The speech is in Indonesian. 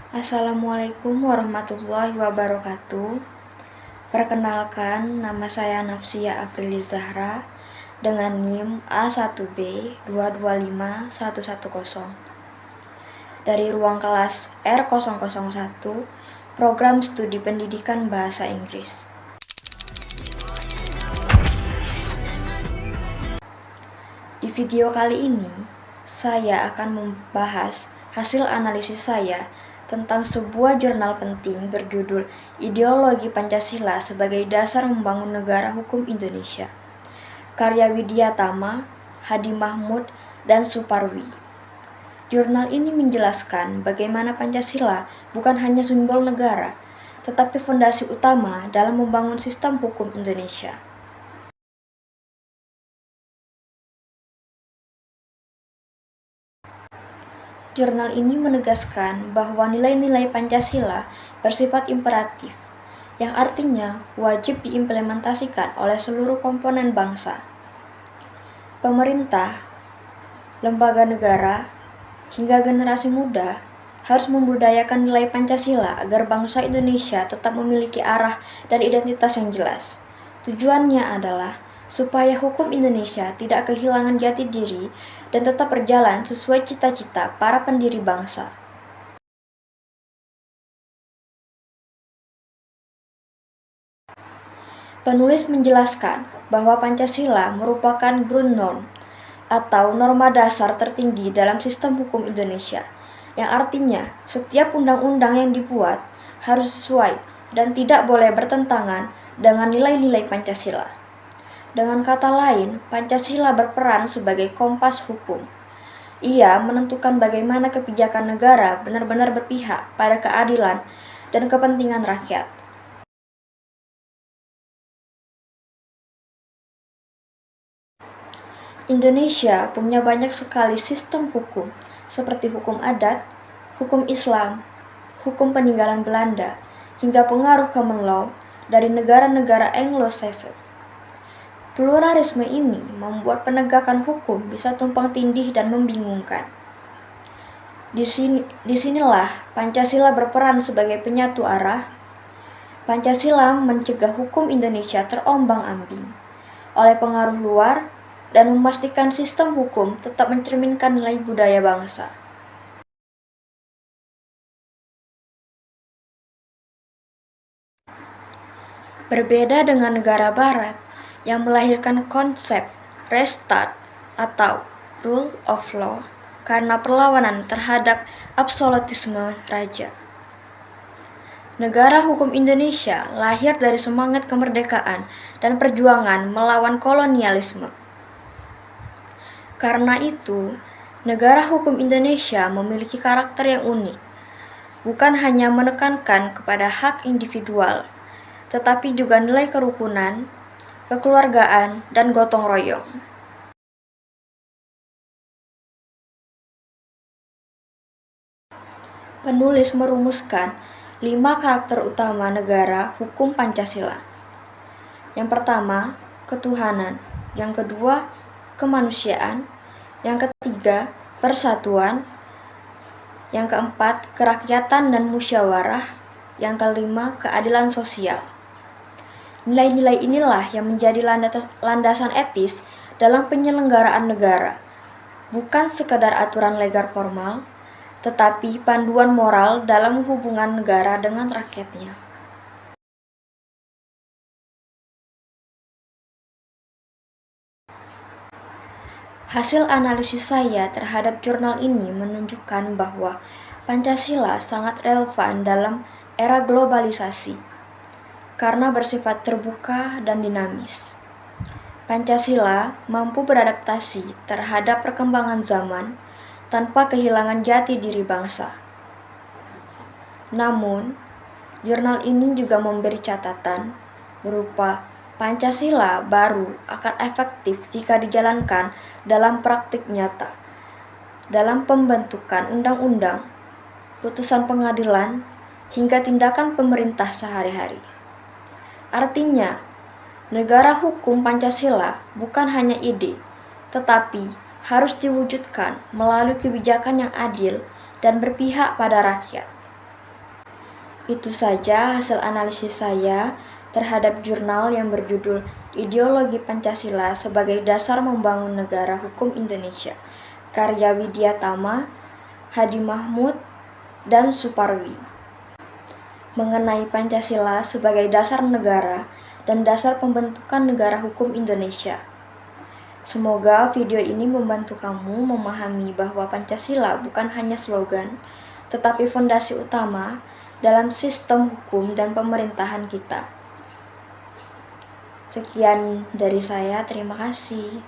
Assalamualaikum warahmatullahi wabarakatuh. Perkenalkan, nama saya Nafsia Afrili Zahra dengan NIM A1B225110 dari ruang kelas R001, Program Studi Pendidikan Bahasa Inggris. Di video kali ini, saya akan membahas hasil analisis saya tentang sebuah jurnal penting berjudul Ideologi Pancasila sebagai Dasar Membangun Negara Hukum Indonesia, karya Widya Tama, Hadi Mahmud, dan Suparwi. Jurnal ini menjelaskan bagaimana Pancasila bukan hanya simbol negara, tetapi fondasi utama dalam membangun sistem hukum Indonesia. Jurnal ini menegaskan bahwa nilai-nilai Pancasila bersifat imperatif, yang artinya wajib diimplementasikan oleh seluruh komponen bangsa. Pemerintah, lembaga negara, hingga generasi muda harus membudayakan nilai Pancasila agar bangsa Indonesia tetap memiliki arah dan identitas yang jelas. Tujuannya adalah supaya hukum Indonesia tidak kehilangan jati diri dan tetap berjalan sesuai cita-cita para pendiri bangsa. Penulis menjelaskan bahwa Pancasila merupakan Grundnorm atau norma dasar tertinggi dalam sistem hukum Indonesia, yang artinya setiap undang-undang yang dibuat harus sesuai dan tidak boleh bertentangan dengan nilai-nilai Pancasila. Dengan kata lain, Pancasila berperan sebagai kompas hukum. Ia menentukan bagaimana kebijakan negara benar-benar berpihak pada keadilan dan kepentingan rakyat. Indonesia punya banyak sekali sistem hukum, seperti hukum adat, hukum Islam, hukum peninggalan Belanda, hingga pengaruh common law dari negara-negara Anglo-Saxon. Pluralisme ini membuat penegakan hukum bisa tumpang tindih dan membingungkan. Disinilah Pancasila berperan sebagai penyatu arah. Pancasila mencegah hukum Indonesia terombang-ambing oleh pengaruh luar dan memastikan sistem hukum tetap mencerminkan nilai budaya bangsa. Berbeda dengan negara barat yang melahirkan konsep restart atau rule of law karena perlawanan terhadap absolutisme raja. Negara hukum Indonesia lahir dari semangat kemerdekaan dan perjuangan melawan kolonialisme. Karena itu, negara hukum Indonesia memiliki karakter yang unik, bukan hanya menekankan kepada hak individual, tetapi juga nilai kerukunan, kekeluargaan, dan gotong royong. Penulis merumuskan 5 karakter utama negara hukum Pancasila. Yang pertama, ketuhanan. Yang kedua, kemanusiaan. Yang ketiga, persatuan. Yang keempat, kerakyatan dan musyawarah. Yang kelima, keadilan sosial. Nilai-nilai inilah yang menjadi landasan etis dalam penyelenggaraan negara, bukan sekadar aturan legal formal, tetapi panduan moral dalam hubungan negara dengan rakyatnya. Hasil analisis saya terhadap jurnal ini menunjukkan bahwa Pancasila sangat relevan dalam era globalisasi karena bersifat terbuka dan dinamis. Pancasila mampu beradaptasi terhadap perkembangan zaman tanpa kehilangan jati diri bangsa. Namun, jurnal ini juga memberi catatan berupa Pancasila baru akan efektif jika dijalankan dalam praktik nyata, dalam pembentukan undang-undang, putusan pengadilan, hingga tindakan pemerintah sehari-hari. Artinya, negara hukum Pancasila bukan hanya ide, tetapi harus diwujudkan melalui kebijakan yang adil dan berpihak pada rakyat. Itu saja hasil analisis saya terhadap jurnal yang berjudul Ideologi Pancasila sebagai Dasar Membangun Negara Hukum Indonesia, karya Widya Tama, Hadi Mahmud, dan Suparwi. Mengenai Pancasila sebagai dasar negara dan dasar pembentukan negara hukum Indonesia. Semoga video ini membantu kamu memahami bahwa Pancasila bukan hanya slogan, tetapi fondasi utama dalam sistem hukum dan pemerintahan kita. Sekian dari saya, terima kasih.